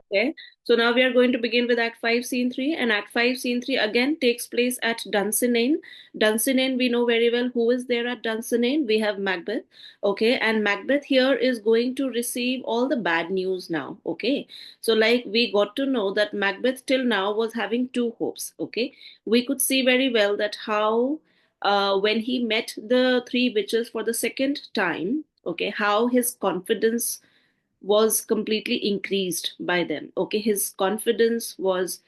Okay, so now we are going to begin with Act 5, Scene 3, and Act 5, Scene 3 again takes place at Dunsinane. Dunsinane, we know very well who is there at Dunsinane. We have Macbeth, okay, and Macbeth here is going to receive all the bad news now, okay. So, like, we got to know that Macbeth till now was having two hopes, okay. We could see very well that how, when he met the three witches for the second time, okay, how his confidence was completely increased by them. Okay, his confidence was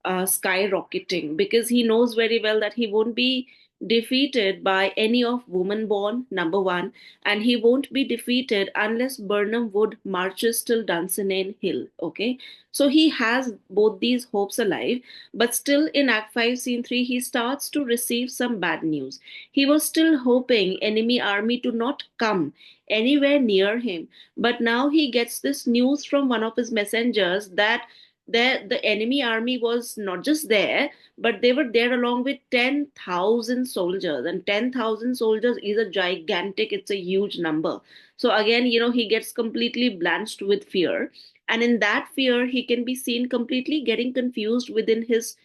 skyrocketing because he knows very well that he won't be defeated by any of woman born, number one, and he won't be defeated unless Burnham Wood marches till Dunsinane Hill. Okay, so he has both these hopes alive, but still in Act 5, Scene 3, he starts to receive some bad news. He was still hoping enemy army to not come anywhere near him, but now he gets this news from one of his messengers that the enemy army was not just there, but they were there along with 10,000 soldiers. And 10,000 soldiers is a gigantic, it's a huge number. So again, he gets completely blanched with fear. And in that fear, he can be seen completely getting confused within his,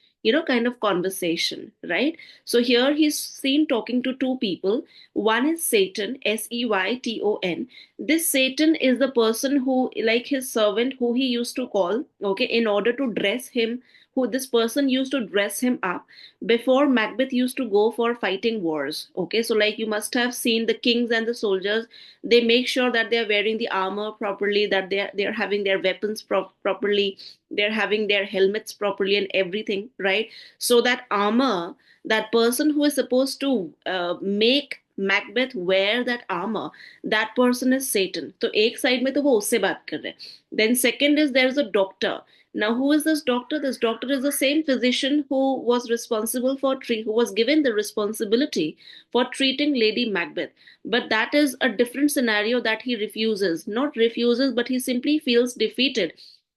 kind of conversation, right? So here he's seen talking to two people. One is Satan, Seyton. This Satan is the person who, like his servant, who he used to call, okay, in order to dress him, who this person used to dress him up before Macbeth used to go for fighting wars. Okay, so like you must have seen the kings and the soldiers, they make sure that they are wearing the armor properly, that they're having their weapons properly, they're having their helmets properly and everything, right? So that armor, that person who is supposed to make Macbeth wear that armor, that person is Satan. So एक side में तो वो उससे बात कर रहे हैं. Then second is there's a doctor. Now who is this doctor? This doctor is the same physician who was responsible for who was given the responsibility for treating Lady Macbeth. But that is a different scenario that he refuses. Not refuses, but he simply feels defeated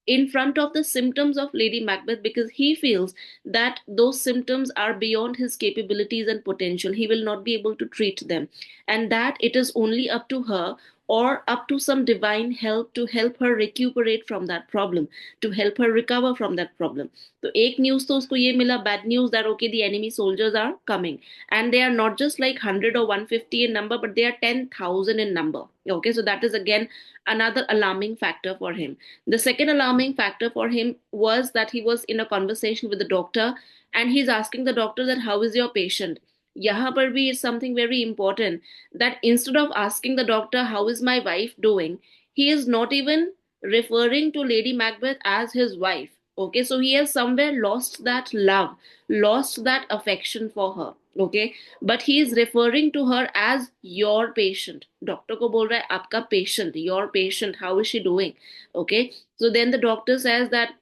in front of the symptoms of Lady Macbeth because he feels that those symptoms are beyond his capabilities and potential. He will not be able to treat them, and that it is only up to her or up to some divine help to help her recuperate from that problem, to help her recover from that problem. So एक news तो उसको ये मिला, bad news, that okay, the enemy soldiers are coming, and they are not just like 100 or 150 in number, but they are 10,000 in number. Okay, so that is again another alarming factor for him. The second alarming factor for him was that he was in a conversation with the doctor, and he's asking the doctor that how is your patient. यहाँ पर भी is something very important, that instead of asking the doctor how is my wife doing, he is not even referring to Lady Macbeth as his wife. Okay, so he has somewhere lost that love, lost that affection for her. Okay, but he is referring to her as your patient. Doctor को बोल रहा है आपका patient, your patient, how is she doing? Okay, so then the doctor says that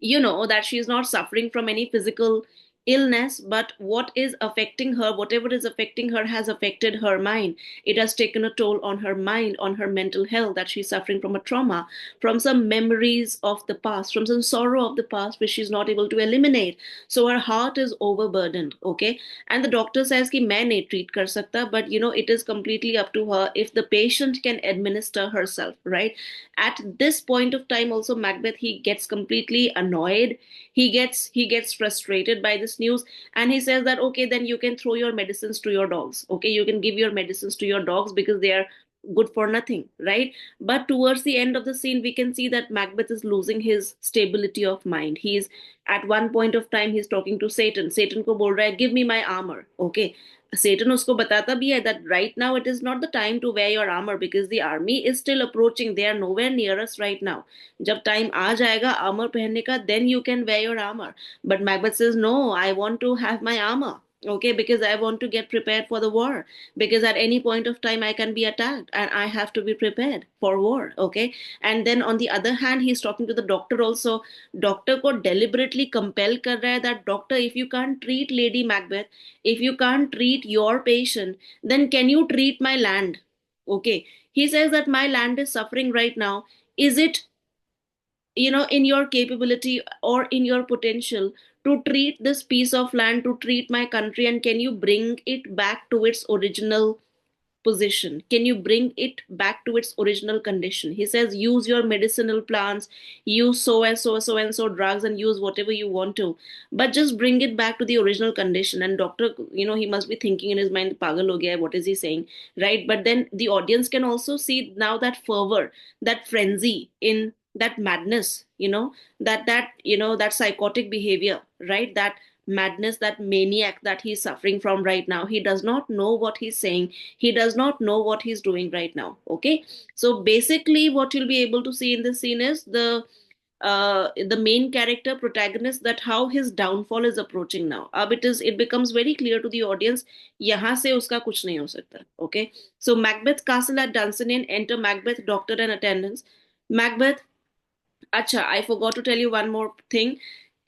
that she is not suffering from any physical illness, but what is affecting her, whatever is affecting her has affected her mind. It has taken a toll on her mind, on her mental health, that she's suffering from a trauma, from some memories of the past, from some sorrow of the past which she's not able to eliminate. So her heart is overburdened. Okay, and the doctor says कि मैं नहीं treat कर सकता, but it is completely up to her if the patient can administer herself, right? At this point of time also, Macbeth, he gets completely annoyed, he gets frustrated by this news, and he says that okay, then you can throw your medicines to your dogs. Okay, you can give your medicines to your dogs because they are good for nothing, right? But towards the end of the scene we can see that Macbeth is losing his stability of mind. He's at one point of time he's talking to Satan. Satan को बोल रहा है give me my armor. Okay, Satan उसको बताता भी है that right now it is not the time to wear your armor because the army is still approaching. They are nowhere near us right now. जब time आ जाएगा armor पहनने का, then you can wear your armor. But Macbeth says no, I want to have my armor. Okay, because I want to get prepared for the war, because at any point of time I can be attacked and I have to be prepared for war. Okay, and then on the other hand he's talking to the doctor also. Doctor को deliberately compel कर रहा है that doctor, if you can't treat Lady Macbeth, if you can't treat your patient, then can you treat my land? Okay, he says that my land is suffering right now. Is it in your capability or in your potential to treat this piece of land, to treat my country, and can you bring it back to its original position? Can you bring it back to its original condition? He says, use your medicinal plants, use so and so drugs, and use whatever you want to, but just bring it back to the original condition. And doctor, he must be thinking in his mind, pagal ho gaya hai, what is he saying, right? But then the audience can also see now that fervor, that frenzy, in that madness, that psychotic behavior, right? That madness, that maniac that he's suffering from right now. He does not know what he's saying. He does not know what he's doing right now. Okay. So basically, what you'll be able to see in this scene is the main character protagonist, that how his downfall is approaching now. Ab it becomes very clear to the audience, yahan se uska kuch nahi ho sakta. Okay. So Macbeth castle at Dunsinane, enter Macbeth, doctor and attendants. Macbeth, अच्छा, I forgot to tell you one more thing.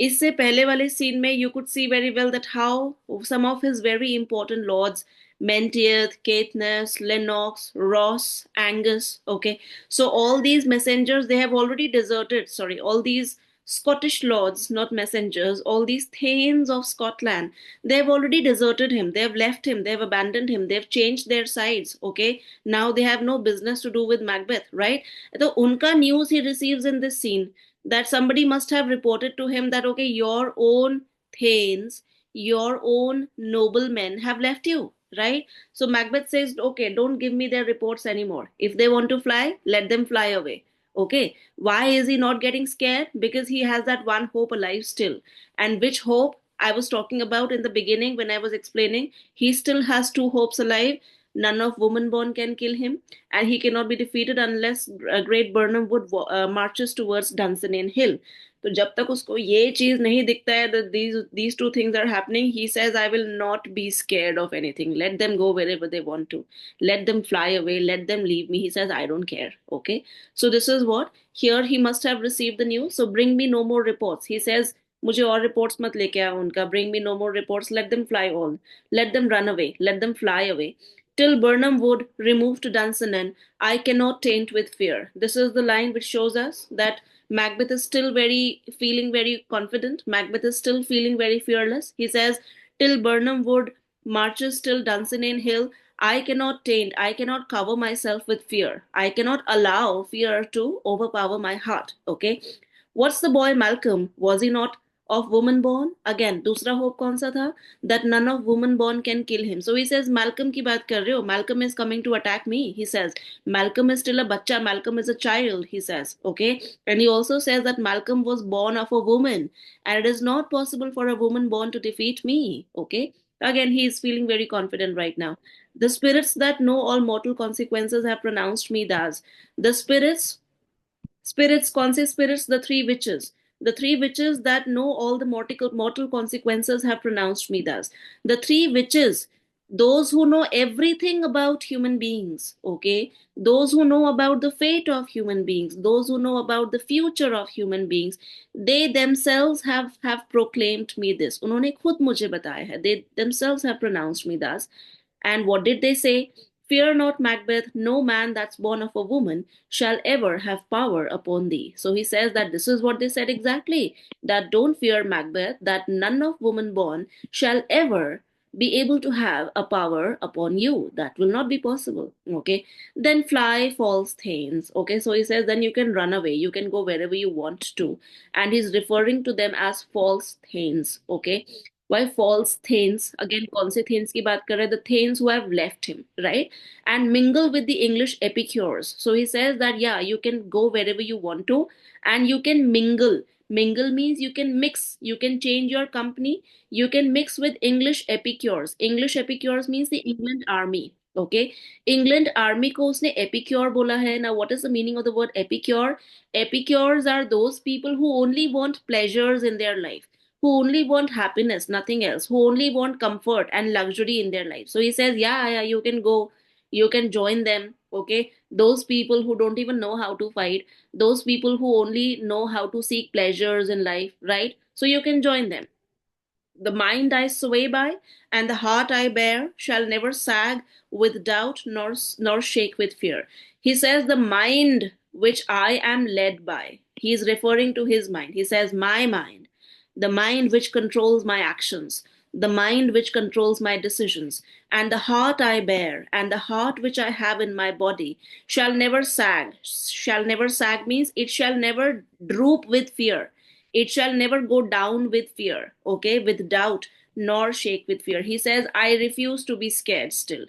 इससे पहले वाले scene में you could see very well that how some of his very important lords, Menteith, Caithness, Lennox, Ross, Angus, okay. So all these messengers, they have already deserted, sorry, all these Scottish lords, not messengers, all these thanes of Scotland, they have already deserted him, they have left him, they have abandoned him, they have changed their sides, okay. Now they have no business to do with Macbeth, right? The unka news he receives in this scene, that somebody must have reported to him that, okay, your own thanes, your own noblemen have left you, right? So Macbeth says, okay, don't give me their reports anymore. If they want to fly, let them fly away. Okay. Why is he not getting scared? Because he has that one hope alive still. And which hope I was talking about in the beginning when I was explaining, he still has two hopes alive. None of woman born can kill him, and he cannot be defeated unless great Burnham Wood marches towards Dunsinane Hill. तो जब तक उसको ये चीज नहीं दिखता है that these two things are happening, he says, I will not be scared of anything. Let them go wherever they want to. Let them fly away. Let them leave me. He says, I don't care. Okay. So this is what here he must have received the news. So bring me no more reports. He says, मुझे और reports मत लेके आओ उनका. Bring me no more reports. Let them fly all. Let them run away. Let them fly away. Till Burnham Wood remove to Dunsinane, I cannot taint with fear. This is the line which shows us that Macbeth is still feeling very confident. Macbeth is still feeling very fearless. He says, till Burnham Wood marches till Dunsinane Hill, I cannot taint, I cannot cover myself with fear. I cannot allow fear to overpower my heart. Okay. What's the boy Malcolm? Was he not of woman born? Again, दूसरा hope कौन सा था? That none of woman born can kill him. So he says, Malcolm की बात कर रहे हो? Malcolm is coming to attack me. He says, Malcolm is still a बच्चा. Malcolm is a child. He says, okay. And he also says that Malcolm was born of a woman, and it is not possible for a woman born to defeat me. Okay. Again, he is feeling very confident right now. The spirits that know all mortal consequences have pronounced me thus. The spirits, कौन से spirits? The three witches. The three witches that know all the mortal consequences have pronounced me thus. The three witches, those who know everything about human beings, okay? Those who know about the fate of human beings, those who know about the future of human beings, they themselves have proclaimed me this. उन्होंने खुद मुझे बताया है. They themselves have pronounced me thus. And what did they say? Fear not, Macbeth, no man that's born of a woman shall ever have power upon thee. So he says that this is what they said exactly, that don't fear, Macbeth, that none of woman born shall ever be able to have a power upon you. That will not be possible. Okay. Then fly, false thanes. Okay. So he says, then you can run away. You can go wherever you want to. And he's referring to them as false thanes. Okay. Why false thanes? Again, कौन से thanes की बात कर रहे हैं? The thanes who have left him, right? And mingle with the English epicures. So he says that, yeah, you can go wherever you want to, and you can mingle. Mingle means you can mix, you can change your company, you can mix with English epicures. English epicures means the England army. Okay. England army को उसने epicure बोला है. Now what is the meaning of the word epicure? Epicures are those people who only want pleasures in their life, who only want happiness, nothing else, who only want comfort and luxury in their life. So he says, yeah, you can go, you can join them. Okay. Those people who don't even know how to fight, those people who only know how to seek pleasures in life, right? So you can join them. The mind I sway by and the heart I bear shall never sag with doubt nor shake with fear. He says, the mind which I am led by, he is referring to his mind. He says, my mind, the mind which controls my actions, the mind which controls my decisions, and the heart I bear, and the heart which I have in my body, shall never sag. Shall never sag means it shall never droop with fear. It shall never go down with fear, okay, with doubt, nor shake with fear. He says, I refuse to be scared still.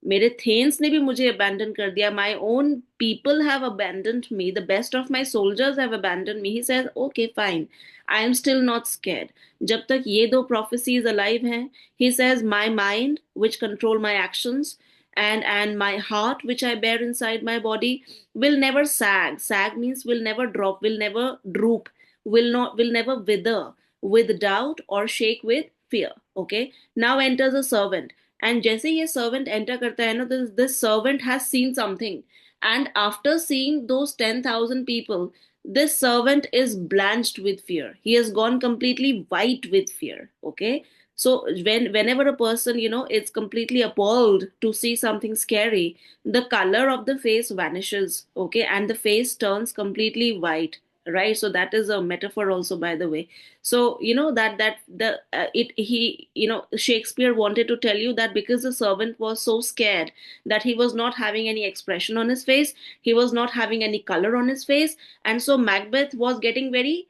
मेरे थेन्स ने भी मुझे abandon कर दिया. My own people have abandoned me. The best of my soldiers have abandoned me. He says, okay, fine. I am still not scared. जब तक ये दो prophecies alive हैं, he says, my mind, which control my actions, and my heart, which I bear inside my body, will never sag. Sag means will never drop, will never droop, will never wither with doubt or shake with fear. Okay. Now enters a servant. And जैसे ये servant enter करता है ना, this servant has seen something, and after seeing those 10,000 people, this servant is blanched with fear. He has gone completely white with fear. Okay. So whenever a person, is completely appalled to see something scary, the color of the face vanishes. Okay. And the face turns completely white, right? So that is a metaphor also, by the way. So that the it he Shakespeare wanted to tell you that because the servant was so scared that he was not having any expression on his face, he was not having any color on his face, and so Macbeth was getting very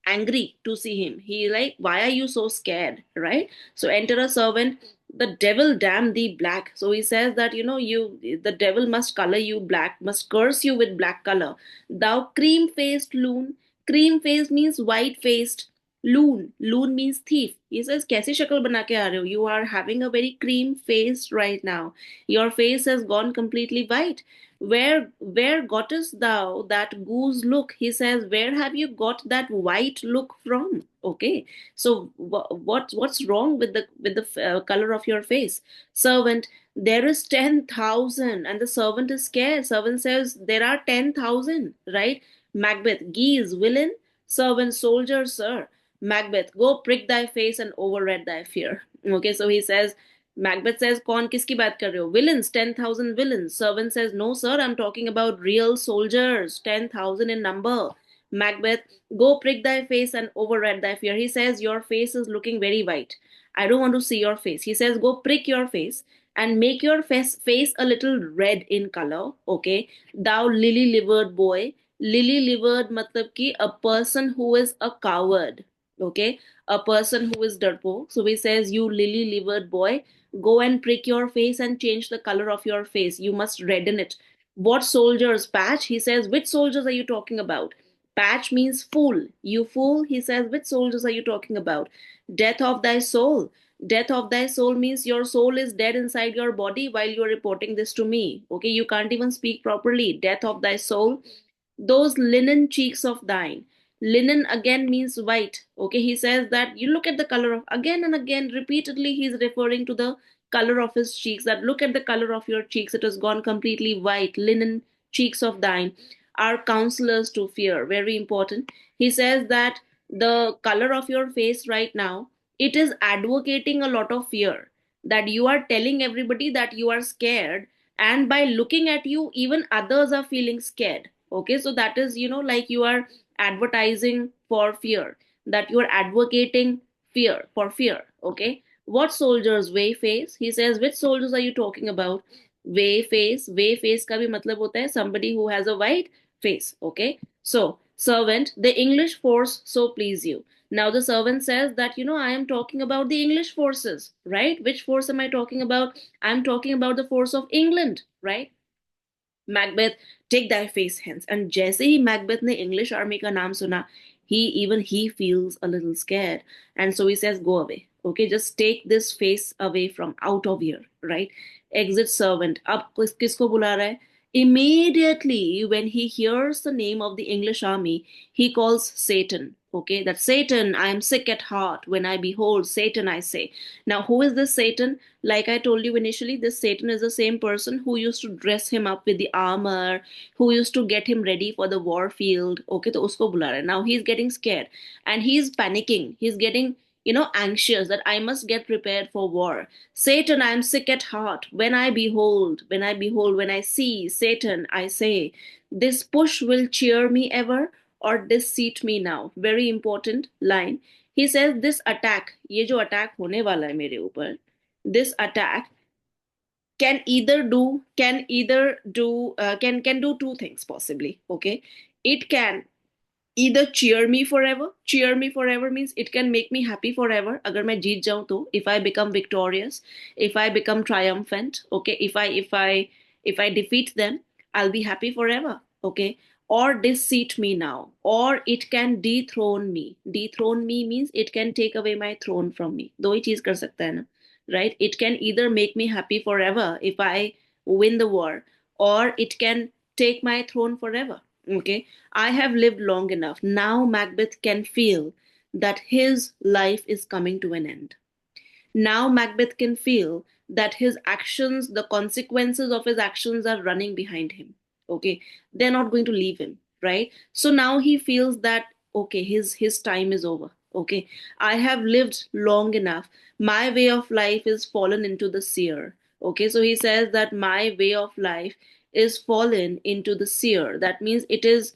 angry to see him. He like, why are you so scared, right? So enter a servant. The devil damn thee black. So he says that the devil must color you black, must curse you with black color. Thou cream faced loon. Cream faced means white faced. Loon means thief. He says, कैसी शक्ल बना के आ रहे हो? You are having a very cream face right now. Your face has gone completely white. Where gottest thou that goose look? He says, where have you got that white look from? Okay. So what's wrong with the color of your face? Servant, there is 10,000, and the servant is scared. Servant says, there are 10,000, right? Macbeth, geese, villain. Servant, soldier, sir. Macbeth, go prick thy face and overread thy fear. Okay, so he says, Macbeth says, कौन किसकी बात कर रहे हो? Villains, 10,000 villains. Servant says, no, sir, I'm talking about real soldiers, 10,000 in number. Macbeth, go prick thy face and overread thy fear. He says, your face is looking very white. I don't want to see your face. He says, go prick your face and make your face a little red in color. Okay, thou lily-livered boy. Lily-livered matlab ki a person who is a coward. Okay, a person who is darpok. So he says, you lily-livered boy, go and prick your face and change the color of your face. You must redden it. What soldiers? Patch? He says, which soldiers are you talking about? Patch means fool. You fool. He says, which soldiers are you talking about? Death of thy soul. Death of thy soul means your soul is dead inside your body while you are reporting this to me. Okay, you can't even speak properly. Death of thy soul. Those linen cheeks of thine. Linen again means white. Okay, he says that you look at the color of, again and again, repeatedly, he's referring to the color of his cheeks. That look at the color of your cheeks, it has gone completely white. Linen cheeks of thine are counselors to fear. Very important. He says that the color of your face right now, it is advocating a lot of fear. That you are telling everybody that you are scared, and by looking at you, even others are feeling scared. Okay, so that is, like you are advertising for fear, that you are advocating fear for fear. Okay, what soldiers? Way face. He says, which soldiers are you talking about? Way face. Way face का भी मतलब होता है somebody who has a white face. Okay, so servant, the English force so please you. Now the servant says that, I am talking about the English forces, right? Which force am I talking about? I'm talking about the force of England, right? Macbeth, take thy face hence. And जैसे ही Macbeth ने English army का नाम सुना, he feels a little scared, and so he says, go away. Okay, just take this face away from out of here, right? Exit servant. अब किसको बुला रहा है? Immediately, when he hears the name of the English army, he calls Satan. Okay, that Satan, I am sick at heart when I behold Satan, I say. Now, who is this Satan? Like I told you initially, this Satan is the same person who used to dress him up with the armor, who used to get him ready for the war field. Okay, तो उसको बुला रहा है. Now he's getting scared and he's panicking. He's getting anxious that I must get prepared for war. Satan, I am sick at heart. When I behold, when I see Satan, I say, this push will cheer me ever or this seat me now. Very important line. He says this attack, ये जो attack होने वाला है मेरे ऊपर, this attack can do two things possibly. Okay, it can either cheer me forever. Cheer me forever means it can make me happy forever अगर मैं जीत जाऊं तो, if I become victorious, if I become triumphant, okay, if I defeat them, I'll be happy forever. Okay, or disseat me now, or it can dethrone me. Dethrone me means it can take away my throne from me. दो ही चीज कर सकता है ना, right? It can either make me happy forever if I win the war, or it can take my throne forever. Okay, I have lived long enough. Now Macbeth can feel that his life is coming to an end. Now Macbeth can feel that his actions, the consequences of his actions are running behind him. Okay, they're not going to leave him, right? So now he feels that okay, his time is over. Okay, I have lived long enough. My way of life is fallen into the seer. Okay, so he says that my way of life is fallen into the seer. That means it is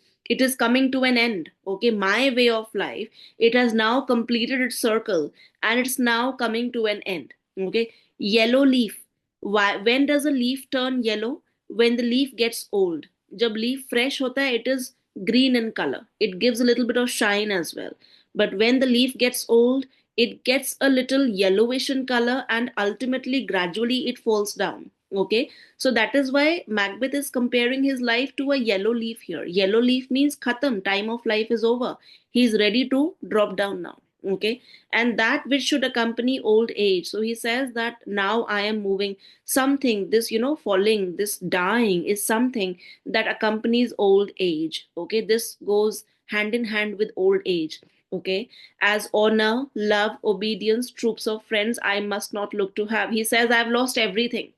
coming to an end. Okay, my way of life, it has now completed its circle and it's now coming to an end. Okay, yellow leaf. Why, when does a leaf turn yellow? When the leaf gets old. जब leaf fresh होता है, it is green in color, it gives a little bit of shine as well. But when the leaf gets old, it gets a little yellowish in color and ultimately gradually it falls down. Okay, so that is why Macbeth is comparing his life to a yellow leaf here. Yellow leaf means khatam, time of life is over, he's ready to drop down now. Okay, and that which should accompany old age. So he says that now I am moving something, this, falling, this dying is something that accompanies old age. Okay, this goes hand in hand with old age. Okay, as honor, love, obedience, troops of friends, I must not look to have. He says, I've lost everything.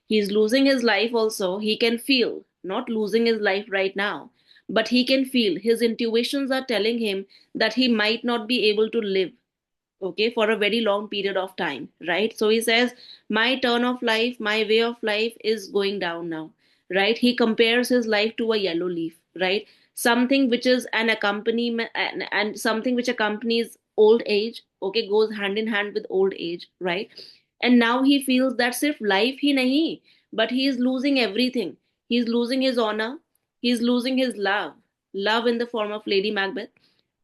He's losing his life also. He can feel, not losing his life right now, but he can feel. His intuitions are telling him that he might not be able to live, okay, for a very long period of time, right? So he says, my turn of life, my way of life is going down now, right? He compares his life to a yellow leaf, right? Something which is an accompaniment, and something which accompanies old age, okay, goes hand in hand with old age, right? And now he feels that sirf life hi nahi, but he is losing everything. He's losing his honor, he's losing his love, love in the form of Lady Macbeth.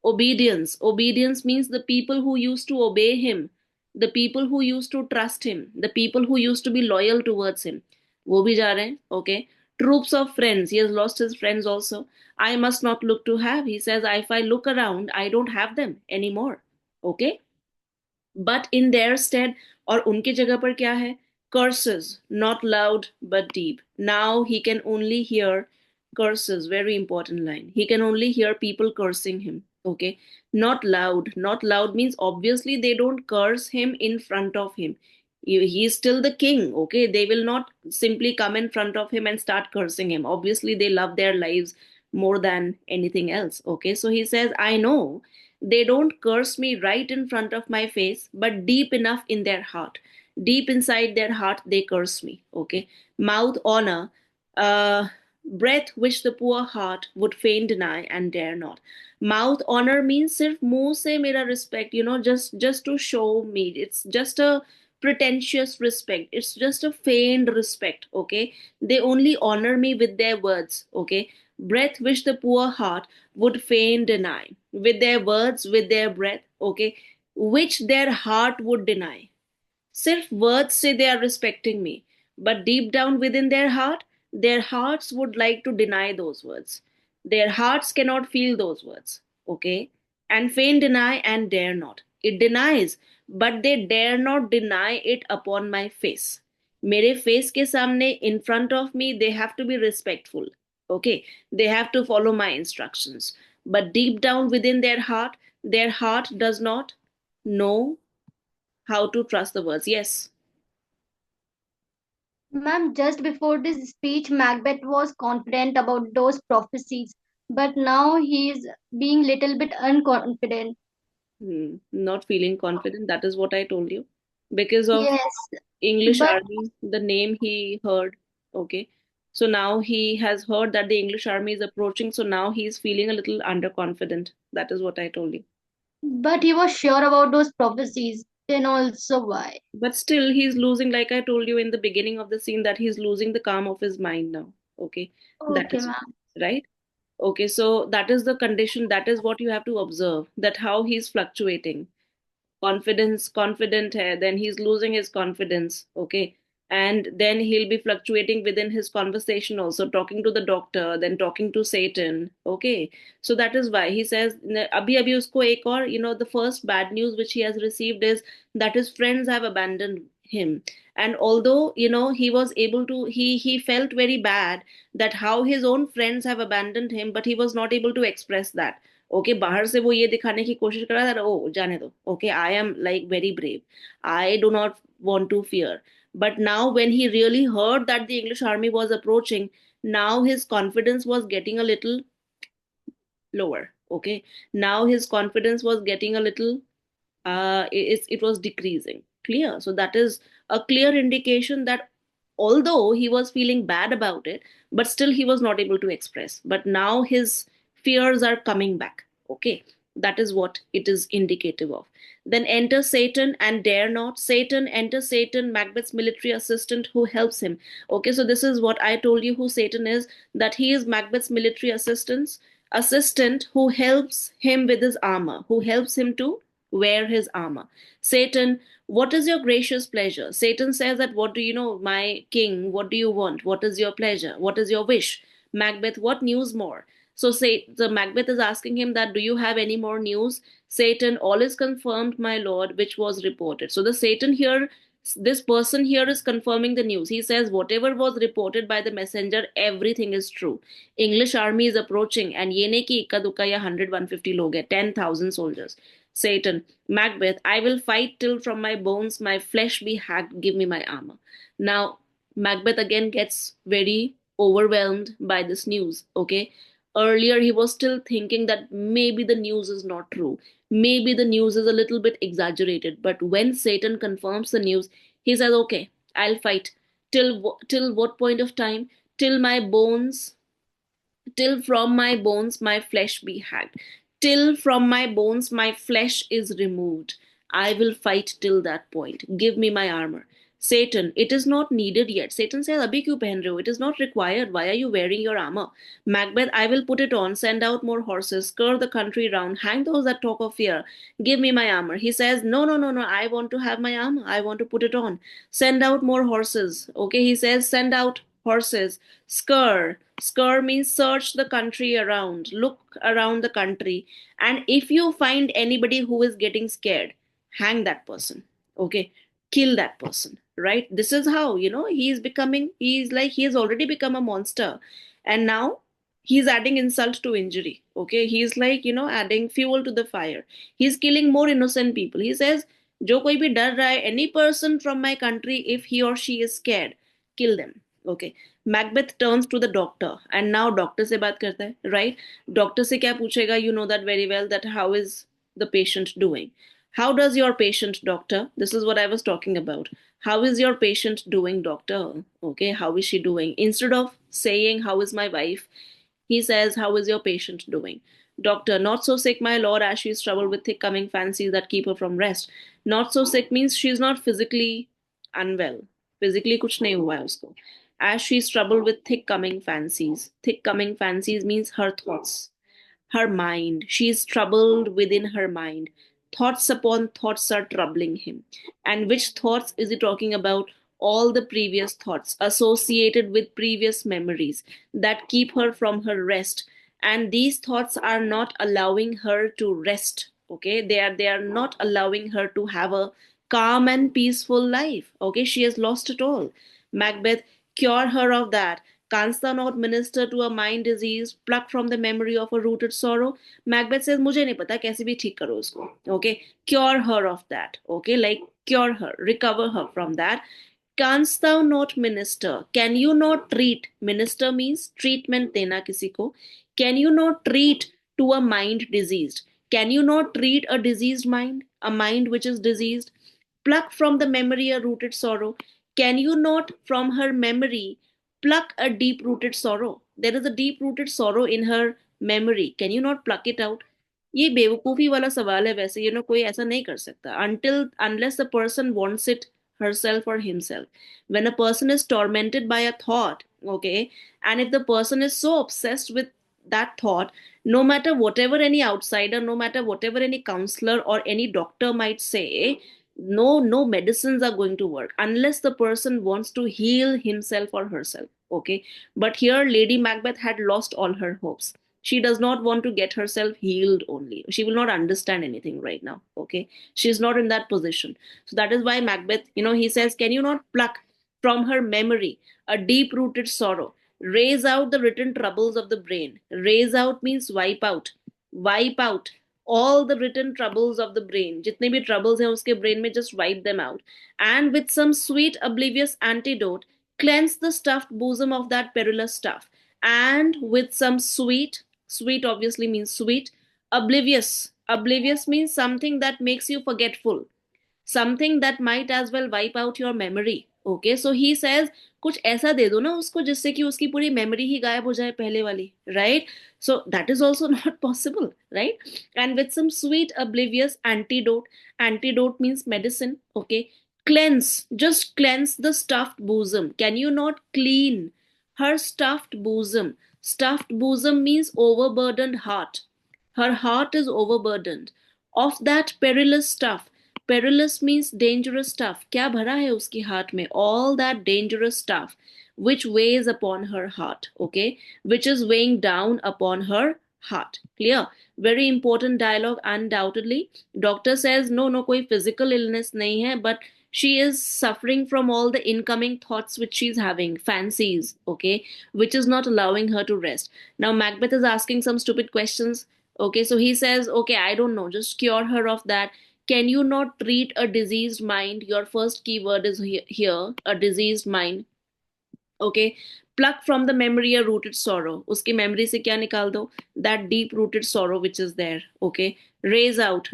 Obedience. Obedience means the people who used to obey him, the people who used to trust him, the people who used to be loyal towards him, वो भी जा रहे हैं. Okay, troops of friends, he has lost his friends also. I must not look to have, he says, if I look around, I don't have them anymore. Okay, but in their stead, और उनके जगह पर क्या है? Curses, not loud but deep. Now he can only hear curses. Very important line. He can only hear people cursing him. Okay, not loud. Not loud means obviously they don't curse him in front of him. He's still the king. Okay, they will not simply come in front of him and start cursing him. Obviously they love their lives more than anything else. Okay, so he says, I know they don't curse me right in front of my face, but deep enough in their heart, deep inside their heart, they curse me. Okay, mouth honor, uh, breath which the poor heart would fain deny and dare not. Mouth honor means sirf मुंह से मेरा respect, just to show me. It's just a pretentious respect. It's just a feigned respect. Okay, they only honor me with their words. Okay, breath which the poor heart would fain deny, with their words, with their breath, okay, which their heart would deny. Sirf words say they are respecting me, but deep down within their hearts would like to deny those words. Their hearts cannot feel those words, okay? And fain deny and dare not. It denies, but they dare not deny it upon my face. मेरे face के सामने, in front of me, they have to be respectful, okay? They have to follow my instructions. But deep down within their heart does not know how to trust the words. Yes. Ma'am, just before this speech, Macbeth was confident about those prophecies, but now he is being little bit unconfident. Not feeling confident. That is what I told you. Because of Yes, English but army, the name he heard. Okay. So now he has heard that the English army is approaching. So now he is feeling a little underconfident. That is what I told you. But he was sure about those prophecies. Then also why? But still, he's losing, like I told you in the beginning of the scene, that he's losing the calm of his mind now. Okay, that Okay, is ma'am. right. Okay, so that is the condition. That is what you have to observe, that how he's fluctuating. Confident hai, then he's losing his confidence. Okay, and then he'll be fluctuating within his conversation also, talking to the doctor, then talking to Satan. Okay, so that is why he says abhi abhi usko ek aur, the first bad news which he has received is that his friends have abandoned him. And although he was able to, he felt very bad that how his own friends have abandoned him, but he was not able to express that. Okay, बाहर से वो ये दिखाने की कोशिश कर रहा था, ओ जाने दो, okay, I am like very brave, I do not want to fear. But now when he really heard that the English army was approaching, now his confidence was getting a little lower. Okay, now his confidence was getting a little, it was decreasing. Clear? So that is a clear indication that although he was feeling bad about it, but still he was not able to express. But now his fears are coming back. Okay, that is what it is indicative of. Then enter Satan and dare not. Enter Satan, Macbeth's military assistant who helps him. Okay, so this is what I told you who Satan is, that he is Macbeth's military assistant who helps him with his armor, who helps him to wear his armor. Satan, what is your gracious pleasure? Satan says that, what do you know, my king? What do you want? What is your pleasure? What is your wish? Macbeth, what news more? So the Macbeth is asking him that, do you have any more news? Satan, all is confirmed, my lord, which was reported. So the Satan here, this person here is confirming the news. He says whatever was reported by the messenger, everything is true. English army is approaching, and ये नहीं कि इक्का दुक्का या 100-150 लोग हैं, 10,000 soldiers. Satan, Macbeth, I will fight till from my bones my flesh be hacked, give me my armor. Now, Macbeth again gets very overwhelmed by this news. Okay, earlier he was still thinking that maybe the news is not true, maybe the news is a little bit exaggerated. But when Satan confirms the news, he says, okay, I'll fight till what point of time? Till my bones, till from my bones my flesh be hacked, till from my bones my flesh is removed. I will fight till that point. Give me my armor. Satan, it is not needed yet. Satan says, abhi kyun pehen rahe ho? It is not required. Why are you wearing your armor? Macbeth, I will put it on. Send out more horses. Scur the country round. Hang those that talk of fear. Give me my armor. He says, no, no, no, no. I want to have my armor. I want to put it on. Send out more horses. Okay, he says, send out horses. Scur. Scur means search the country around. Look around the country. And if you find anybody who is getting scared, hang that person. Okay, kill that person. Right? This is how, he's becoming, he's like, he has already become a monster. And now he's adding insult to injury. Okay, he's like, adding fuel to the fire. He's killing more innocent people. He says, जो कोई भी डर रहा है, any person from my country, if he or she is scared, kill them. Okay. Macbeth turns to the doctor, and now doctor से बात करता है, right? Doctor से क्या पूछेगा? You know that very well, that how is the patient doing? How does your patient, doctor? This is what I was talking about. How is your patient doing, doctor? Okay, how is she doing? Instead of saying how is my wife, he says, how is your patient doing? Doctor, not so sick, my lord, as she is troubled with thick coming fancies that keep her from rest. Not so sick means she is not physically unwell. Physically कुछ नहीं हुआ है उसको. As she is troubled with thick coming fancies. Thick coming fancies means her thoughts, her mind. She is troubled within her mind. Thoughts upon thoughts are troubling him. And which thoughts is he talking about? All the previous thoughts associated with previous memories that keep her from her rest. And these thoughts are not allowing her to rest. Okay, they are not allowing her to have a calm and peaceful life. Okay, she has lost it all. Macbeth, cure her of that. Canst thou not minister to a mind disease, plucked from the memory of a rooted sorrow? Macbeth says, मुझे नहीं पता कैसे भी ठीक करो उसको. Okay, cure her of that. Okay, like cure her, recover her from that. Canst thou not minister? Can you not treat? Minister means treatment देना किसी को. Can you not treat to a mind diseased? Can you not treat a diseased mind, a mind which is diseased? Pluck from the memory a rooted sorrow. Can you not from her memory pluck a deep rooted sorrow? There is a deep rooted sorrow in her memory. Can you not pluck it out? ये बेवकूफी वाला सवाल है वैसे, कोई ऐसा नहीं कर सकता until unless the person wants it herself or himself. When a person is tormented by a thought, okay, and if the person is so obsessed with that thought, no matter whatever any outsider, no matter whatever any counselor or any doctor might say, no medicines are going to work unless the person wants to heal himself or herself, okay. But here Lady Macbeth had lost all her hopes. She does not want to get herself healed only. She will not understand anything right now, okay. She's not in that position. So that is why Macbeth, he says, can you not pluck from her memory a deep rooted sorrow, raise out the written troubles of the brain. Raise out means wipe out all the written troubles of the brain. Jitne bhi troubles hain uske brain mein, just wipe them out, and with some sweet oblivious antidote, cleanse the stuffed bosom of that perilous stuff. And with some sweet obviously means sweet, oblivious means something that makes you forgetful, something that might as well wipe out your memory, okay. So he says कुछ ऐसा दे दो ना उसको जिससे कि उसकी पूरी memory ही गायब हो जाए पहले वाली, right? So that is also not possible, right? And with some sweet oblivious antidote means medicine, okay. Cleanse, just cleanse the stuffed bosom. Can you not clean her stuffed bosom? Stuffed bosom means overburdened heart. Her heart is overburdened of that perilous stuff. Perilous means dangerous stuff. क्या भरा है उसकी heart में? All that dangerous stuff which weighs upon her heart, okay? Which is weighing down upon her heart. Clear? Very important dialogue, undoubtedly. Doctor says, no, कोई physical illness नहीं है, but she is suffering from all the incoming thoughts which she's having, fancies, okay, which is not allowing her to rest. Now, Macbeth is asking some stupid questions. Okay, so he says, okay, I don't know, just cure her of that. Can you not treat a diseased mind? Your first keyword is here, a diseased mind. Okay, pluck from the memory a rooted sorrow. Uski memory se kya nikal do? That deep rooted sorrow which is there. Okay, raise out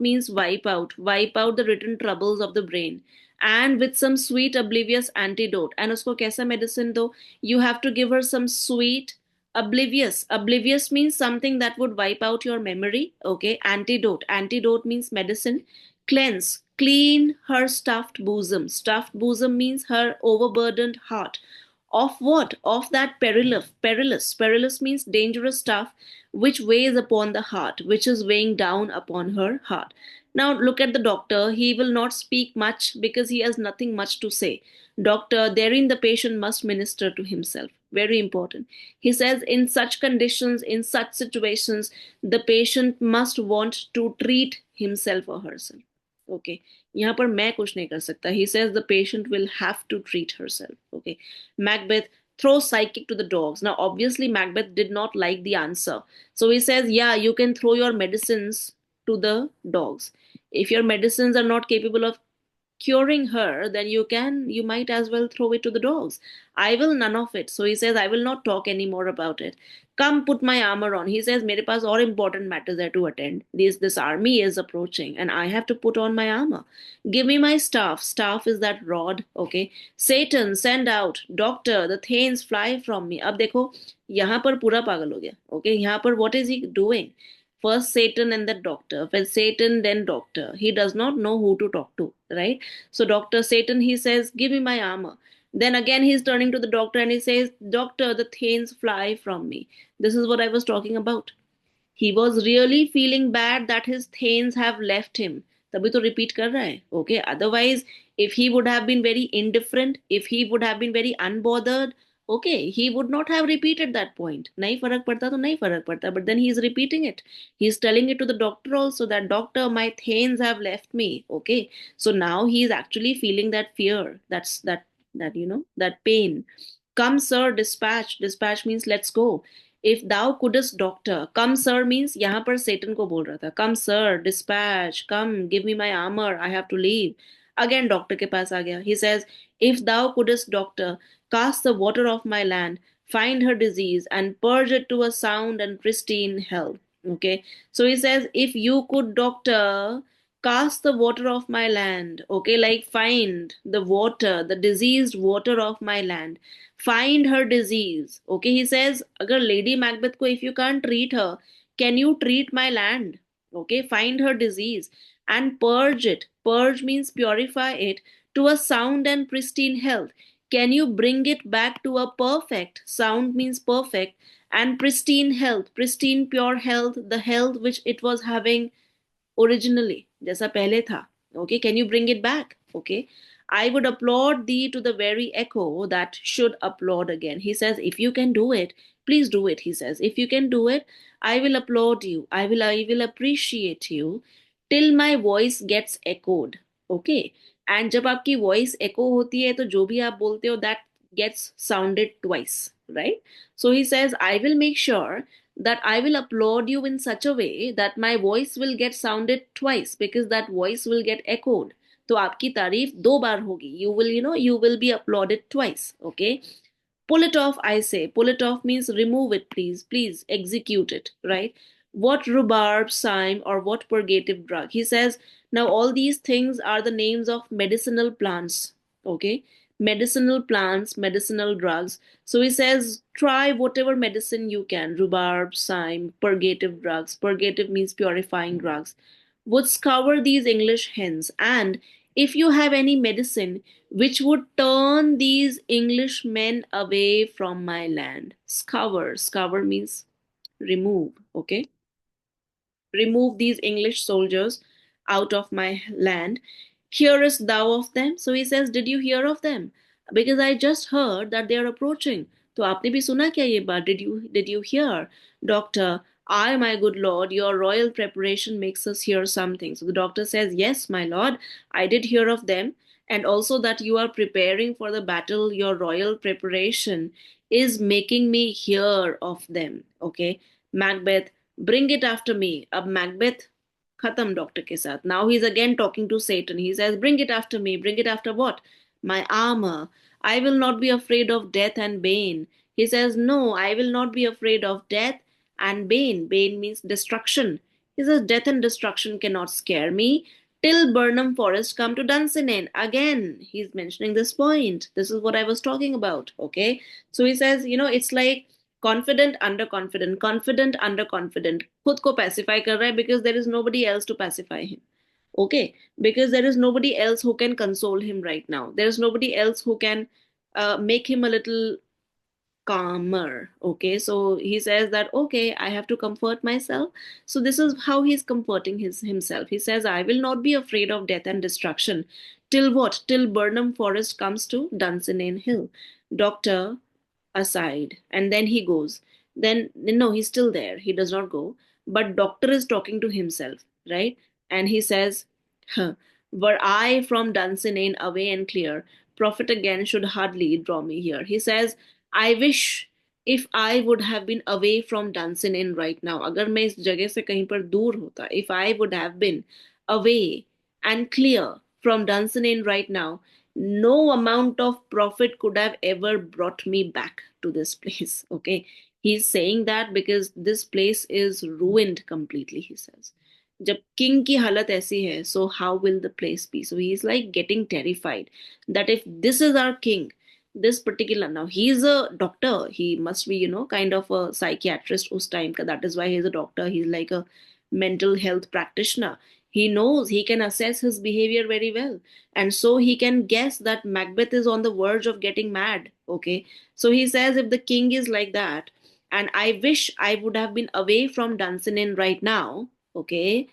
means wipe out the written troubles of the brain, and with some sweet oblivious antidote. And usko kaisa medicine do? You have to give her some sweet oblivious means something that would wipe out your memory, okay. Antidote means medicine. Clean her stuffed bosom means her overburdened heart. Of what? Of that perilous means dangerous stuff which weighs upon the heart, which is weighing down upon her heart. Now look at the doctor. He will not speak much because he has nothing much to say. Doctor, therein the patient must minister to himself. Very important. He says, in such conditions, in such situations, the patient must want to treat himself or herself. Okay. यहाँ पर मैं कुछ नहीं कर सकता. He says the patient will have to treat herself. Okay. Macbeth, throw psychic to the dogs. Now, obviously, Macbeth did not like the answer. So he says, yeah, you can throw your medicines to the dogs. If your medicines are not capable of curing her, then you might as well throw it to the dogs. I will none of it. So he says, I will not talk anymore about it. Come, put my armor on. He says, मेरे पास और important matters are to attend. This army is approaching and I have to put on my armor. Give me my staff. Staff is that rod, okay. Satan, send out. Doctor, the thanes fly from me. अब देखो यहाँ पर पूरा पागल हो गया, okay. यहाँ पर what is he doing? First Satan and then doctor. Well, Satan, then doctor. He does not know who to talk to, right? So, Dr. Satan, he says, give me my armor. Then again, he's turning to the doctor and he says, Doctor, the thanes fly from me. This is what I was talking about. He was really feeling bad that his thanes have left him. तभी तो repeat कर रहा है. Okay. Otherwise, if he would have been very indifferent, if he would have been very unbothered, okay, he would not have repeated that point. नहीं फर्क पड़ता तो नहीं फर्क पड़ता. But then he is repeating it. He is telling it to the doctor also that doctor, my thanes have left me. Okay. So now he is actually feeling that fear. That pain. Come, sir, dispatch. Dispatch means let's go. If thou couldst, doctor. Come, sir means यहाँ पर Satan को बोल रहा था. Come, sir, dispatch. Come, give me my armor. I have to leave. Again, doctor के पास आ गया. He says, if thou couldst, doctor, cast the water off my land, find her disease, and purge it to a sound and pristine health. Okay. So he says, if you could, doctor, cast the water of my land, okay, like find the water, the diseased water of my land, find her disease, okay. He says, agar Lady Macbeth ko, if you can't treat her, Can you treat my land? Okay, find her disease and purge it. Purge means purify it to a sound and pristine health. Can you bring it back to a perfect? Sound means perfect, and pristine health. Pristine, pure health, the health which it was having originally, जैसा पहले था. Okay, can you bring it back? Okay, I would applaud thee to the very echo that should applaud again. He says, if you can do it, please do it. He says, if you can do it, I will applaud you. I will appreciate you till my voice gets echoed. Okay, and जब आपकी voice echo होती है तो जो भी आप बोलते हो that gets sounded twice, right? So he says, I will make sure that I will applaud you in such a way that my voice will get sounded twice, because that voice will get echoed. तो आपकी तारीफ दो बार होगी. You will, you will be applauded twice. Okay. Pull it off, I say. Pull it off means remove it, please. Please execute it, right? What rhubarb, cyme, or what purgative drug? He says, now all these things are the names of medicinal plants, okay? Medicinal plants, medicinal drugs. So he says, try whatever medicine you can. Rhubarb, cyme, purgative drugs. Purgative means purifying drugs. Would scour these English hens, and if you have any medicine which would turn these English men away from my land. Scour. Scour means remove. Okay. Remove these English soldiers out of my land. Hearest thou of them? So he says, did you hear of them? Because I just heard that they are approaching. तो आपने भी सुना क्या ये बात? Did you hear, doctor? I, my good lord, your royal preparation makes us hear something. So the doctor says, yes, my lord, I did hear of them, and also that you are preparing for the battle. Your royal preparation is making me hear of them. Okay, Macbeth, bring it after me. Ab Macbeth khatam doctor ke sath. Now he's again talking to Satan. He says, bring it after me. Bring it after what? My armor. I will not be afraid of death and bane. He says, no, I will not be afraid of death and bane. Bane means destruction. He says, death and destruction cannot scare me till Burnham Forest come to Dunsinane. Again, he's mentioning this point. This is what I was talking about. Okay. So he says, it's like confident, underconfident, confident, underconfident. खुद को pacify कर रहा है because there is nobody else to pacify him. Okay. Because there is nobody else who can console him right now. There is nobody else who can make him a little calmer. Okay, so he says that, okay, I have to comfort myself. So this is how he's comforting himself. He says, I will not be afraid of death and destruction till what? Till Burnham Forest comes to Dunsinane Hill. Doctor aside, and then he goes. Then no, he's still there, he does not go, but doctor is talking to himself, right? And he says, huh, were I from Dunsinane away and clear, prophet again should hardly draw me here. He says, I wish if I would have been away from Dunsinane right now. अगर मैं इस जगह से कहीं पर दूर होता, if I would have been away and clear from Dunsinane right now, no amount of profit could have ever brought me back to this place. Okay, he's saying that because this place is ruined completely. He says, जब king की हालत ऐसी है, so how will the place be? So he's like getting terrified that if this is our king, this particular, now he's a doctor, he must be, kind of a psychiatrist us time ka. That is why he's a doctor. He's like a mental health practitioner. He knows, he can assess his behavior very well, and so he can guess that Macbeth is on the verge of getting mad. Okay, so he says, if the king is like that, and I wish I would have been away from Dunsinane right now. Okay,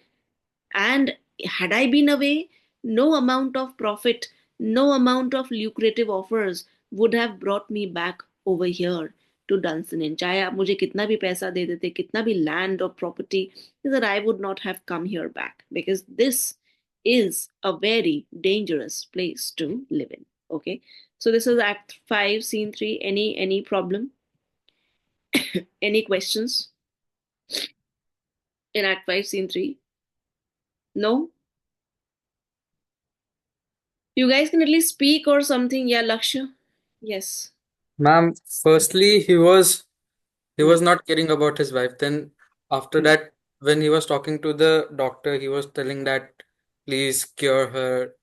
and had I been away, no amount of profit, no amount of lucrative offers would have brought me back over here to Dunsinane. चाहे आप मुझे कितना भी पैसा दे देते, कितना भी land or property, that I would not have come here back, because this is a very dangerous place to live in. Okay, so this is Act 5, Scene 3. Any problem? Any questions in Act 5, Scene 3? No? You guys can at least speak or something. Yeah, Lakshya. Yes. Ma'am, firstly, he Hmm. was not caring about his wife. Then after that, when he was talking to the doctor, he was telling that please cure her,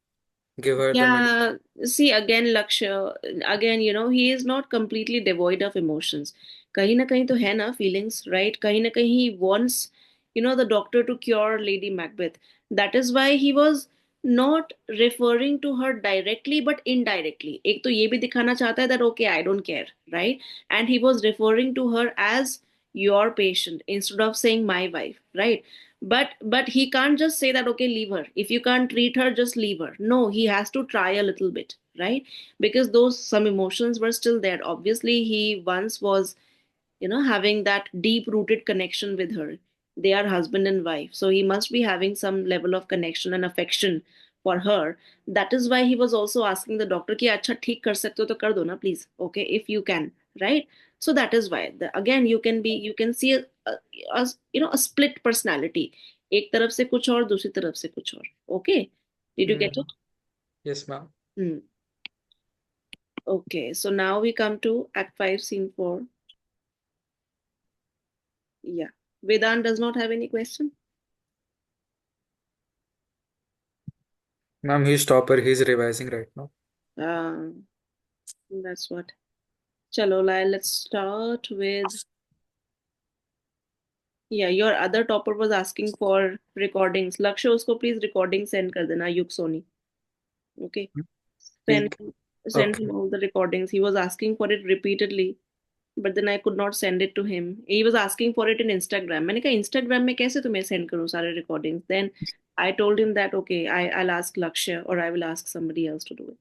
give her the medicine. Yeah, see again, Lakshya, again, he is not completely devoid of emotions. कहीं ना कहीं तो है ना feelings, right? कहीं ना कहीं he wants, the doctor to cure Lady Macbeth. That is why he was not referring to her directly but indirectly. एक तो ये भी दिखाना चाहता है that okay, I don't care, right? And he was referring to her as your patient instead of saying my wife, right? But he can't just say that okay, leave her. If you can't treat her, just leave her. No, he has to try a little bit, right? Because those some emotions were still there. Obviously he once was, having that deep rooted connection with her. They are husband and wife, so he must be having some level of connection and affection for her. That is why he was also asking the doctor ki acha theek kar sakte ho to kar do na please, okay, if you can, right? So that is why again you can see a split personality. एक तरफ से कुछ और दूसरी तरफ से कुछ और. Okay, did you get Hmm. it? Yes, ma'am. Hmm. Okay, so now we come to Act 5, Scene 4. Yeah. Vedant does not have any question. Ma'am, he's topper. He's revising right now. Um, that's what. Chalo, let's start with. Yeah, your other topper was asking for recordings. Lakshay, usko please recording send kar dena, Yuk Sony. Okay. Send ठीक. send Okay. him all the recordings. He was asking for it repeatedly, but then I could not send it to him. He was asking for it in Instagram. मैंने कहा Instagram में कैसे तुम्हें send करूँ सारे recordings? Then I told him that okay, I'll ask Lakshya or I will ask somebody else to do it.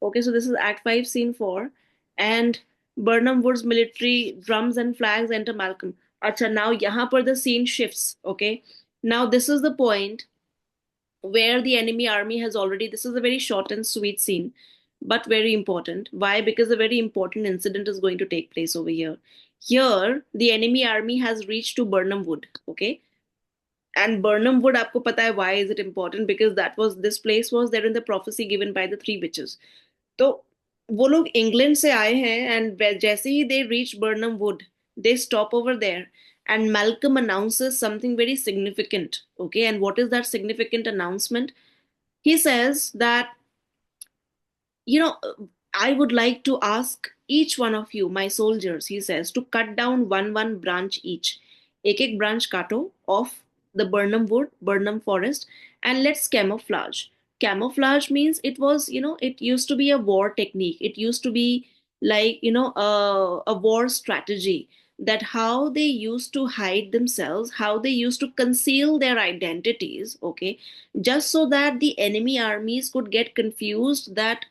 Okay, so this is Act 5, Scene 4. And Burnham Wood's military drums and flags enter Malcolm. Acha, now यहाँ पर the scene shifts. Okay, now this is the point where the enemy army has already. This is a very short and sweet scene, but very important. Why? Because a very important incident is going to take place over here. Here, the enemy army has reached to Burnham Wood. Okay, and Burnham Wood, आपको पता है why is it important? Because this place was there in the prophecy given by the three witches. तो वो लोग England से आए हैं and जैसे ही they reach Birnam Wood, they stop over there, and Malcolm announces something very significant. Okay, and what is that significant announcement? He says that, you know, I would like to ask each one of you, my soldiers, he says, to cut down one branch each. एक branch काटो of the Burnham Wood, Burnham Forest, and let's camouflage. Camouflage means it was, it used to be a war technique. It used to be like, a war strategy, that how they used to hide themselves, how they used to conceal their identities, okay, just so that the enemy armies could get confused that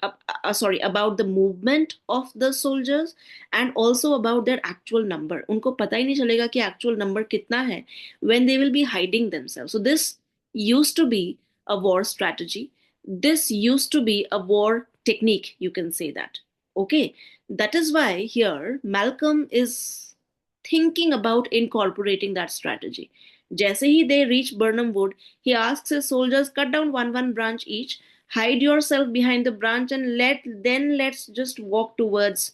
sorry, about the movement of the soldiers, and also about their actual number. उनको पता ही नहीं चलेगा कि actual number कितना है when they will be hiding themselves. So this used to be a war strategy. This used to be a war technique, you can say that. Okay, that is why here Malcolm is thinking about incorporating that strategy. जैसे ही they reach Burnham Wood, he asks his soldiers, cut down one branch each, hide yourself behind the branch, and let's just walk towards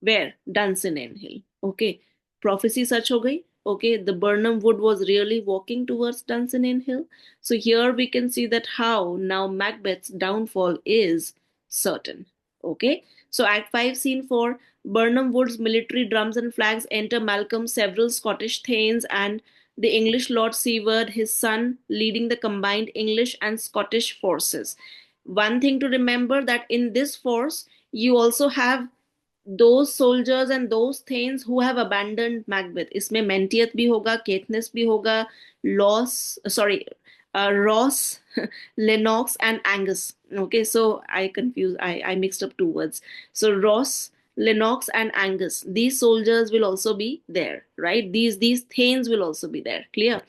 where? Dunsinane Hill. Okay. Prophecy such ho gayi. Okay. The Burnham Wood was really walking towards Dunsinane Hill. So here we can see that how now Macbeth's downfall is certain. Okay. So Act 5, Scene 4. Burnham Wood's military drums and flags enter Malcolm, several Scottish thanes, and the English Lord Seward, his son, leading the combined English and Scottish forces. One thing to remember, that in this force, you also have those soldiers and those thanes who have abandoned Macbeth. इसमें Menteith भी होगा, Caithness भी होगा, Ross, Lennox, and Angus. Okay, so I mixed up two words. So Ross, Lennox, and Angus. These soldiers will also be there, right? These thanes will also be there. Clear?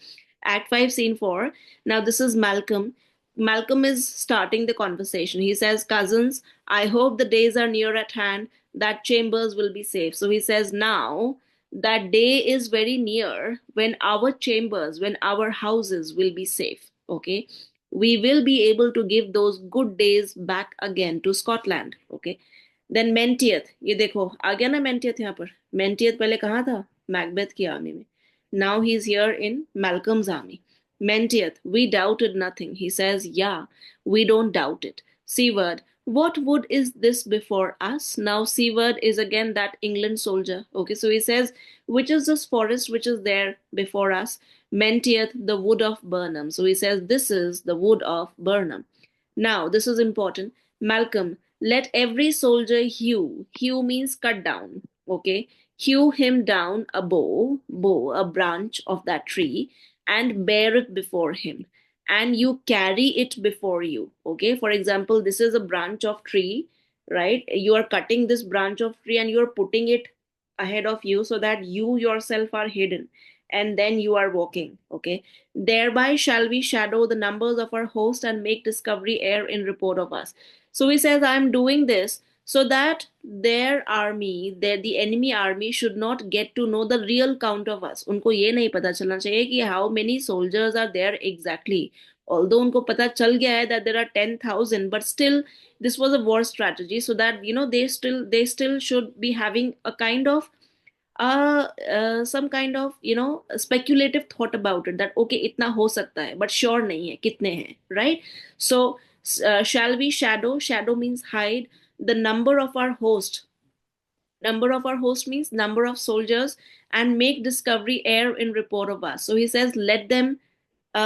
Act 5, Scene 4. Now this is Malcolm. Malcolm is starting the conversation. He says, cousins, I hope the days are near at hand that Chambers will be safe. So he says, now that day is very near when our chambers, when our houses will be safe. Okay. We will be able to give those good days back again to Scotland. Okay. Then Menteith, ये देखो आ गया ना मेंटियथ यहाँ पर. मेंटियथ पहले कहाँ था? Macbeth की आर्मी में. Now he is here in Malcolm's army. Menteith, we doubted nothing. He says, yeah, we don't doubt it. Seward, What wood is this before us? Now, Seward is again that England soldier. Okay, so he says, which is this forest which is there before us? Mentieth the wood of Burnham. So he says, this is the wood of Burnham. Now, this is important. Malcolm, let every soldier hew. Hew means cut down. Okay, hew him down a a branch of that tree, and bear it before him, and you carry it before you. Okay, for example, this is a branch of tree, right? You are cutting this branch of tree and you are putting it ahead of you so that you yourself are hidden, and then you are walking. Okay, thereby shall we shadow the numbers of our host and make discovery err in report of us. So he says, I am doing this so that the enemy army should not get to know the real count of us. उनको ये नहीं पता चलना चाहिए कि how many soldiers are there exactly. Although उनको पता चल गया है that there are 10,000, but still this was a war strategy so that they still should be having a kind of some kind of speculative thought about it, that okay itna ho sakta hai but sure nahi hai kitne hain, right? So shall we shadow means hide the number of our host means number of soldiers, and make discovery err in report of us. So he says, let them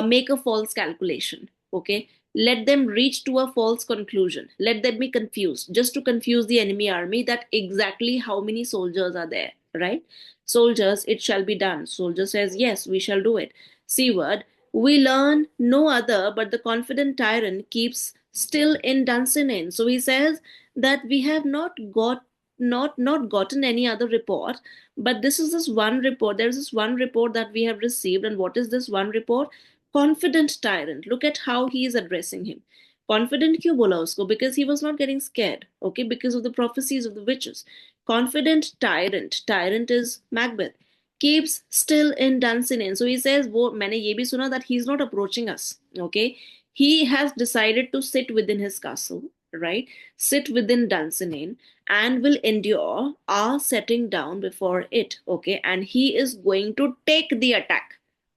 make a false calculation. Okay, let them reach to a false conclusion, let them be confused, just to confuse the enemy army that exactly how many soldiers are there, right? Soldiers, it shall be done. Soldier says, yes, we shall do it. Seward, we learn no other, but the confident tyrant keeps still in Dunsinane. So he says that we have not gotten any other report, but this one report. There's this one report that we have received. And what is this one report? Confident tyrant. Look at how he is addressing him. Confident क्यों बोला उसको? Because he was not getting scared. Okay, because of the prophecies of the witches. Confident tyrant. Tyrant is Macbeth. Keeps still in Dunsinane. So he says, वो मैंने ये भी सुना that he's not approaching us. Okay, he has decided to sit within his castle, right? Sit within Dunsinane, and will endure our setting down before it. Okay, and he is going to take the attack.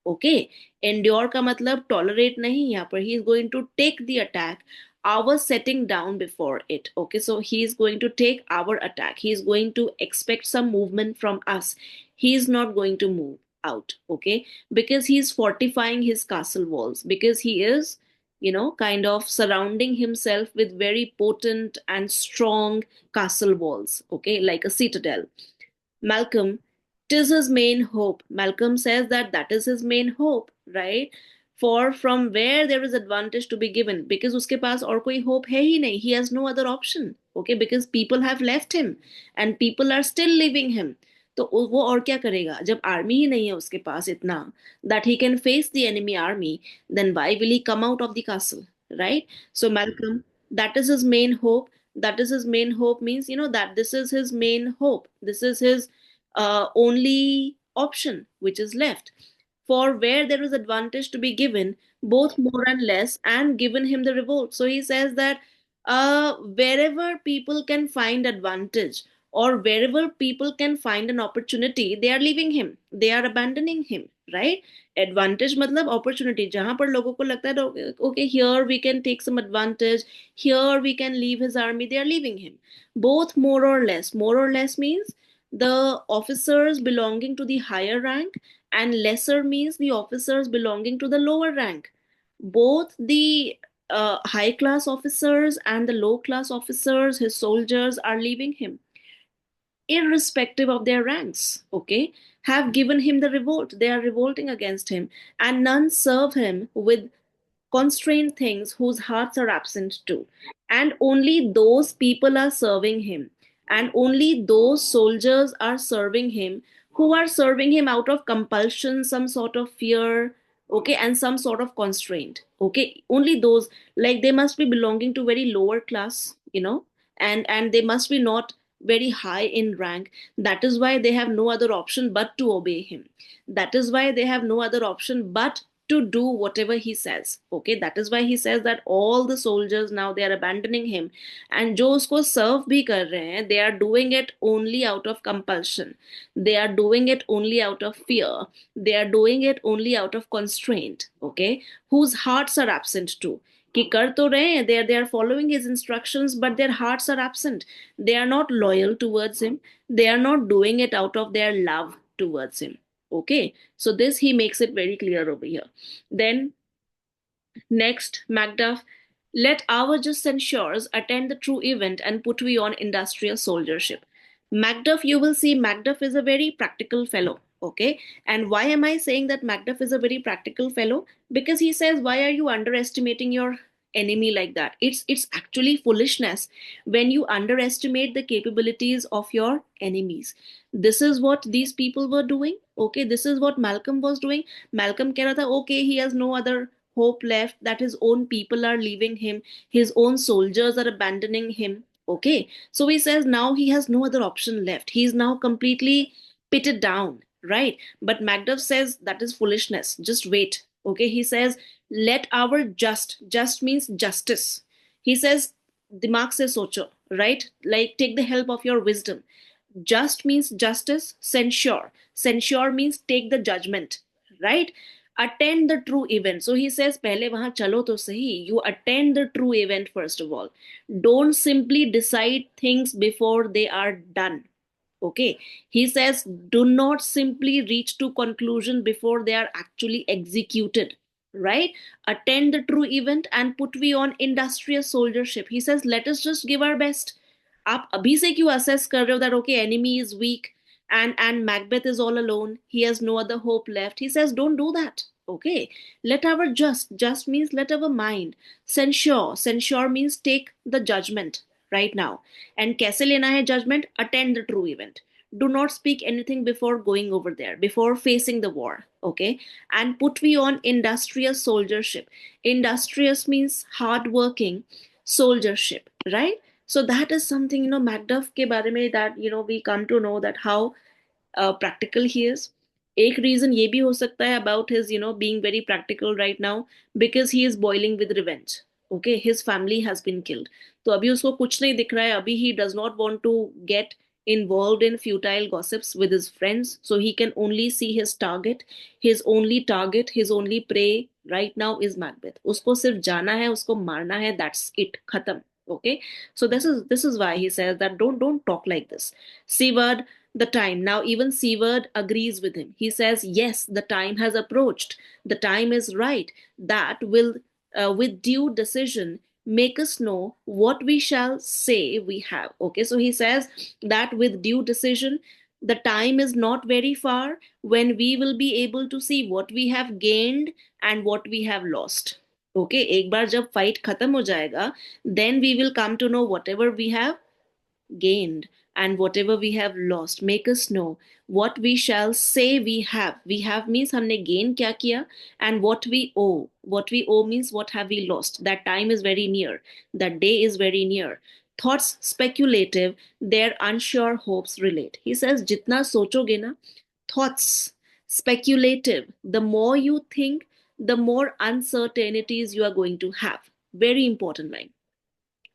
Okay, endure का मतलब tolerate नहीं, यहाँ पर he is going to take the attack, our setting down before it. Okay, so he is going to take our attack, he is going to expect some movement from us, he is not going to move out. Okay, because he is fortifying his castle walls, because he is kind of surrounding himself with very potent and strong castle walls, okay, like a citadel. Malcolm, tis his main hope. Malcolm says that that is his main hope, right? For from where there is advantage to be given, because uske paas aur koi hope hai hi nahi. He has no other option, okay? Because people have left him and people are still leaving him. तो वो और क्या करेगा जब army ही नहीं है उसके पास इतना that he can face the enemy army, then why will he come out of the castle, right? So Malcolm, that is his main hope. That is his main hope means that this is his main hope, this is his only option which is left. For where there is advantage to be given, both more and less, and given him the revolt. So he says that wherever people can find advantage, or wherever people can find an opportunity, they are leaving him, they are abandoning him, right? Advantage matlab opportunity, jahan par logo ko lagta hai okay, here we can take some advantage, here we can leave his army, they are leaving him. Both more or less. More or less means the officers belonging to the higher rank, and lesser means the officers belonging to the lower rank. Both the high class officers and the low class officers, his soldiers, are leaving him, irrespective of their ranks, okay, have given him the revolt. They are revolting against him, and none serve him with constrained things whose hearts are absent too. And only those people are serving him, and only those soldiers are serving him who are serving him out of compulsion, some sort of fear, okay, and some sort of constraint. Okay, only those, like they must be belonging to very lower class, and they must be not very high in rank. That is why they have no other option but to obey him. That is why they have no other option but to do whatever he says. Okay, that is why he says that all the soldiers now they are abandoning him, and jo usko serve bhi kar rahe hain, they are doing it only out of compulsion, they are doing it only out of fear, they are doing it only out of constraint, okay, whose hearts are absent too. कि कर तो रहे हैं, they are following his instructions, but their hearts are absent. They are not loyal towards him. They are not doing it out of their love towards him. Okay, so this he makes it very clear over here. Then next, Macduff, let our just censures attend the true event and put we on industrial soldiership. Macduff, you will see Macduff is a very practical fellow. Okay. And why am I saying that Macduff is a very practical fellow? Because he says, why are you underestimating your enemy like that? It's actually foolishness when you underestimate the capabilities of your enemies. This is what these people were doing. Okay. This is what Malcolm was doing. Malcolm keh raha tha, okay, he has no other hope left, that his own people are leaving him, his own soldiers are abandoning him. Okay, so he says now he has no other option left. He is now completely pitted down, right? But Macduff says that is foolishness. Just wait. Okay, he says, let our just means justice. He says, दिमाग से सोचो, right? Like take the help of your wisdom. Just means justice. Censure means take the judgment, right? Attend the true event. So he says, पहले वहां चलो तो सही. You attend the true event first of all. Don't simply decide things before they are done. Okay. He says, do not simply reach to conclusion before they are actually executed. Right? Attend the true event and put we on industrious soldiership. He says, let us just give our best. आप अभी से क्यों assess कर रहे हो that okay, enemy is weak and Macbeth is all alone, he has no other hope left? He says, don't do that. Okay, let our just means let our mind censure means take the judgment right now. And कैसे लेना है judgment? Attend the true event. Do not speak anything before going over there, before facing the war. Okay, and put we on industrious soldiership. Industrious means hardworking soldiership, right? So that is something, Macduff के बारे में, that we come to know that how practical he is. एक reason ये भी हो सकता है about his being very practical right now, because he is boiling with revenge. Okay, his family has been killed. तो अभी उसको कुछ नहीं दिख रहा है. अभी he does not want to get involved in futile gossips with his friends, so he can only see his target. His only prey right now is Macbeth. उसको सिर्फ जाना है, उसको मारना है, that's it, खत्म. Okay, so this is why he says that don't talk like this. Seward, the time. Now even Seward agrees with him. He says, yes, the time has approached. The time is right. That will, with due decision, make us know what we shall say we have. Okay, so he says that with due decision, the time is not very far when we will be able to see what we have gained and what we have lost. Okay, एक बार जब fight खत्म हो जाएगा, then we will come to know whatever we have gained and whatever we have lost. Make us know what we shall say we have. We have means हमने gain क्या किया, and what we owe. What we owe means what have we lost. That time is very near. That day is very near. Thoughts speculative, their unsure hopes relate. He says, जितना सोचोगे ना, thoughts speculative. The more you think, the more uncertainties you are going to have. Very important line.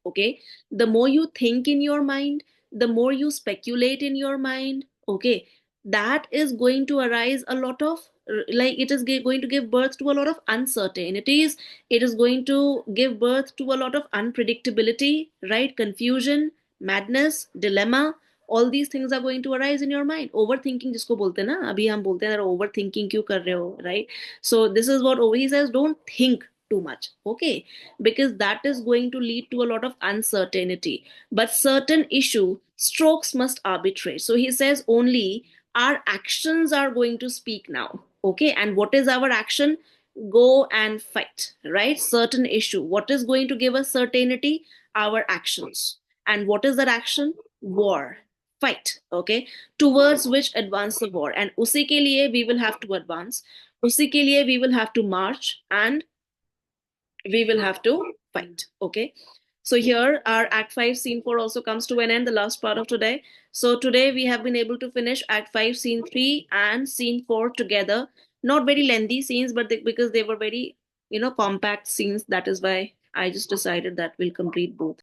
Okay, the more you think in your mind, the more you speculate in your mind. Okay, that is going to arise a lot of, like, it is going to give birth to a lot of uncertainties. It is going to give birth to a lot of unpredictability, right? Confusion, madness, dilemma. All these things are going to arise in your mind. Overthinking जिसको बोलते हैं ना, अभी हम बोलते हैं overthinking क्यों कर रहे हो, right? So this is what he says, don't think too much. Okay, because that is going to lead to a lot of uncertainty. But certain issue strokes must arbitrate. So he says only our actions are going to speak now. Okay, and what is our action? Go and fight, right? Certain issue. What is going to give us certainty? Our actions. And what is that action? War. Fight. Okay, towards which advance the war. And उसी के लिए we will have to advance. उसी के लिए we will have to march, and we will have to fight. Okay, so here our act 5 scene 4 also comes to an end, the last part of today. So today we have been able to finish act 5 scene 3 and scene 4 together. Not very lengthy scenes, but because they were very compact scenes, that is why I just decided that we'll complete both.